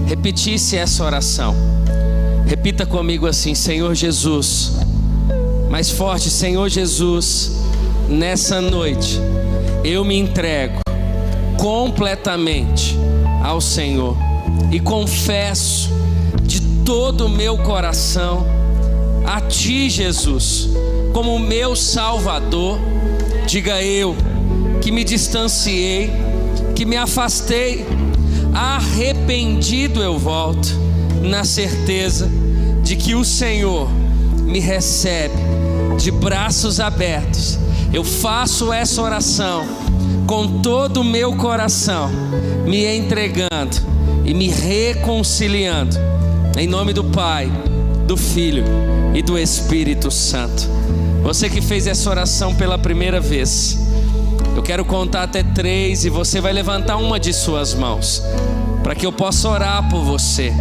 repetisse essa oração. Repita comigo assim: Senhor Jesus. Mais forte: Senhor Jesus, nessa noite eu me entrego completamente ao Senhor e confesso de todo o meu coração a Ti, Jesus, como meu Salvador. Diga: eu que me distanciei, que me afastei, arrependido eu volto, na certeza de que o Senhor me recebe de braços abertos. Eu faço essa oração com todo o meu coração, me entregando e me reconciliando, em nome do Pai, do Filho e do Espírito Santo. Você que fez essa oração pela primeira vez, eu quero contar até 3 e você vai levantar uma de suas mãos, para que eu possa orar por você.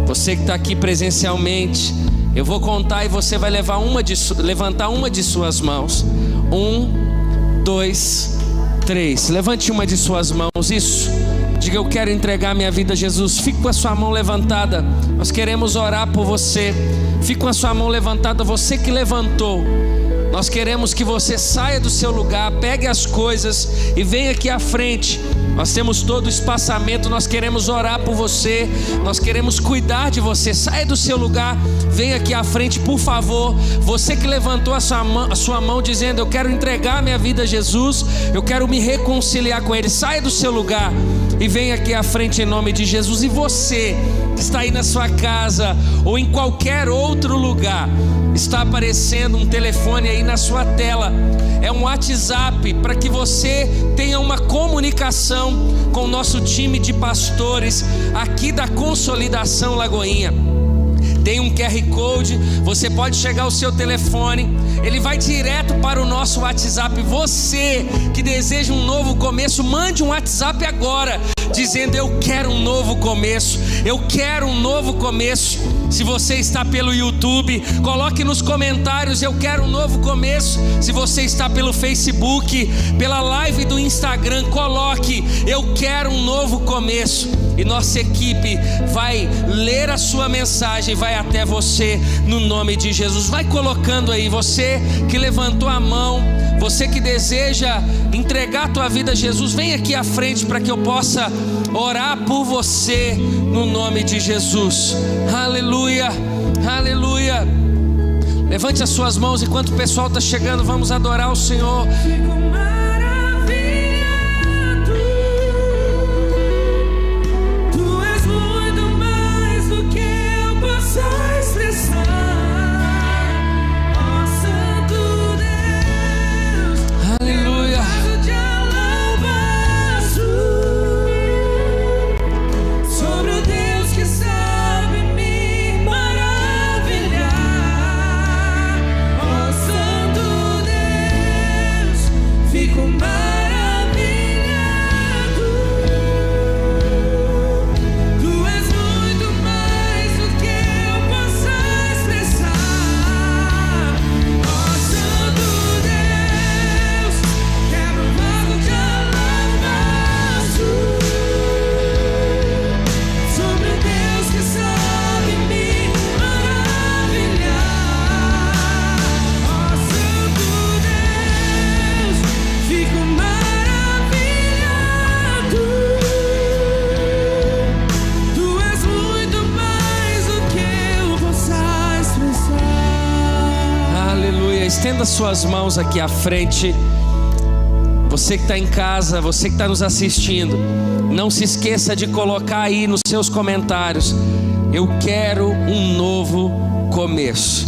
Você que está aqui presencialmente, eu vou contar e você vai levantar uma de suas mãos. 1, 2, 3. Levante uma de suas mãos, isso. Diga: eu quero entregar minha vida a Jesus. Fique com a sua mão levantada, nós queremos orar por você. Fique com a sua mão levantada, você que levantou. Nós queremos que você saia do seu lugar, pegue as coisas e venha aqui à frente. Nós temos todo o espaçamento, nós queremos orar por você, nós queremos cuidar de você. Saia do seu lugar, venha aqui à frente, por favor. Você que levantou a sua mão dizendo: eu quero entregar minha vida a Jesus, eu quero me reconciliar com Ele. Saia do seu lugar e venha aqui à frente em nome de Jesus. E você que está aí na sua casa ou em qualquer outro lugar, está aparecendo um telefone aí na sua tela, é um WhatsApp para que você tenha uma comunicação com o nosso time de pastores aqui da Consolidação Lagoinha. Tem um QR Code, você pode chegar ao seu telefone, ele vai direto para o nosso WhatsApp. Você que deseja um novo começo, mande um WhatsApp agora, dizendo: eu quero um novo começo, eu quero um novo começo. Se você está pelo YouTube, coloque nos comentários: eu quero um novo começo. Se você está pelo Facebook, pela live do Instagram, coloque: eu quero um novo começo. E nossa equipe vai ler a sua mensagem, vai até você no nome de Jesus. Vai colocando aí, você que levantou a mão, você que deseja entregar a tua vida a Jesus, vem aqui à frente para que eu possa orar por você no nome de Jesus. Aleluia, aleluia. Levante as suas mãos enquanto o pessoal está chegando, vamos adorar o Senhor. Fico Estenda suas mãos aqui à frente. Você que está em casa, você que está nos assistindo, não se esqueça de colocar aí nos seus comentários: eu quero um novo começo.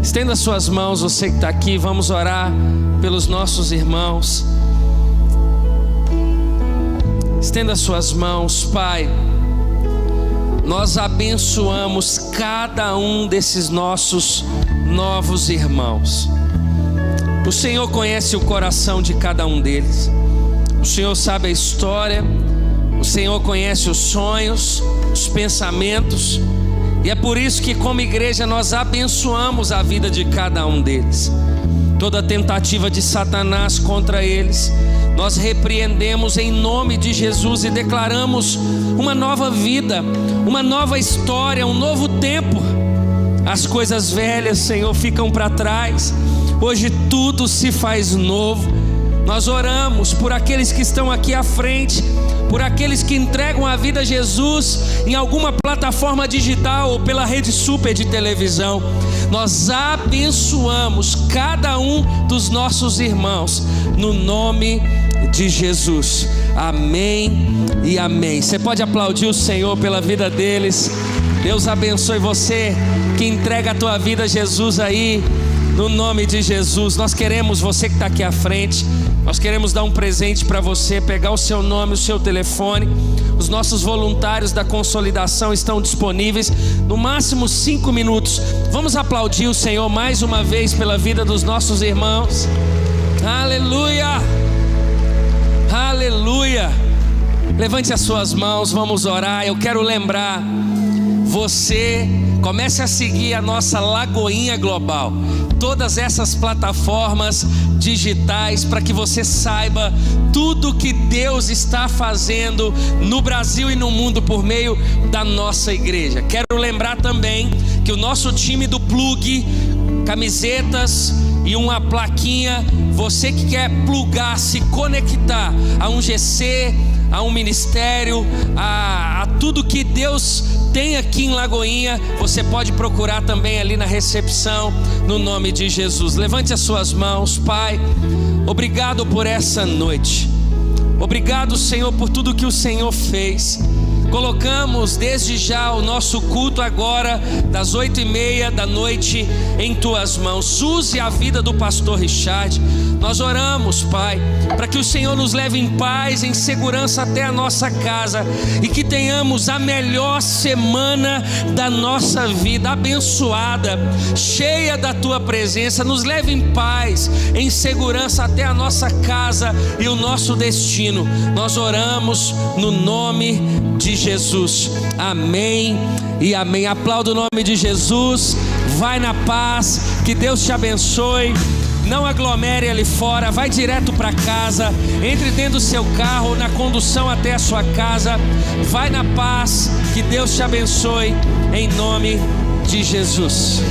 Estenda suas mãos, você que está aqui. Vamos orar pelos nossos irmãos. Estenda suas mãos. Pai, nós abençoamos cada um desses nossos novos irmãos. O Senhor conhece o coração de cada um deles. O Senhor sabe a história. O Senhor conhece os sonhos, os pensamentos. E é por isso que, como igreja, nós abençoamos a vida de cada um deles. Toda tentativa de Satanás contra eles, nós repreendemos em nome de Jesus e declaramos uma nova vida, uma nova história, um novo tempo. As coisas velhas, Senhor, ficam para trás. Hoje tudo se faz novo. Nós oramos por aqueles que estão aqui à frente, por aqueles que entregam a vida a Jesus em alguma plataforma digital ou pela Rede Super de televisão. Nós abençoamos cada um dos nossos irmãos no nome de Jesus. Amém e amém. Você pode aplaudir o Senhor pela vida deles. Deus abençoe você que entrega a tua vida a Jesus aí, no nome de Jesus. Nós queremos, você que está aqui à frente, nós queremos dar um presente para você, pegar o seu nome, o seu telefone. Os nossos voluntários da consolidação estão disponíveis, no máximo 5 minutos. Vamos aplaudir o Senhor mais uma vez pela vida dos nossos irmãos. Aleluia, aleluia. Levante as suas mãos, vamos orar. Eu quero lembrar, você comece a seguir a nossa Lagoinha Global, todas essas plataformas digitais, para que você saiba tudo que Deus está fazendo no Brasil e no mundo por meio da nossa igreja. Quero lembrar também que o nosso time do Plug, camisetas e uma plaquinha, você que quer plugar, se conectar a um GC, a um ministério, a tudo que Deus tem aqui em Lagoinha, você pode procurar também ali na recepção, no nome de Jesus. Levante as suas mãos. Pai, obrigado por essa noite. Obrigado, Senhor, por tudo que o Senhor fez. Colocamos desde já o nosso culto agora, das 8h30 da noite, em tuas mãos. Use a vida do pastor Richard. Nós oramos, Pai, para que o Senhor nos leve em paz, em segurança até a nossa casa, e que tenhamos a melhor semana da nossa vida, abençoada, cheia da tua presença. Nos leve em paz, em segurança até a nossa casa e o nosso destino. Nós oramos no nome de Jesus. Amém e amém. Aplauda o nome de Jesus. Vai na paz, que Deus te abençoe. Não aglomere ali fora, vai direto para casa. Entre dentro do seu carro, na condução até a sua casa. Vai na paz, que Deus te abençoe, em nome de Jesus.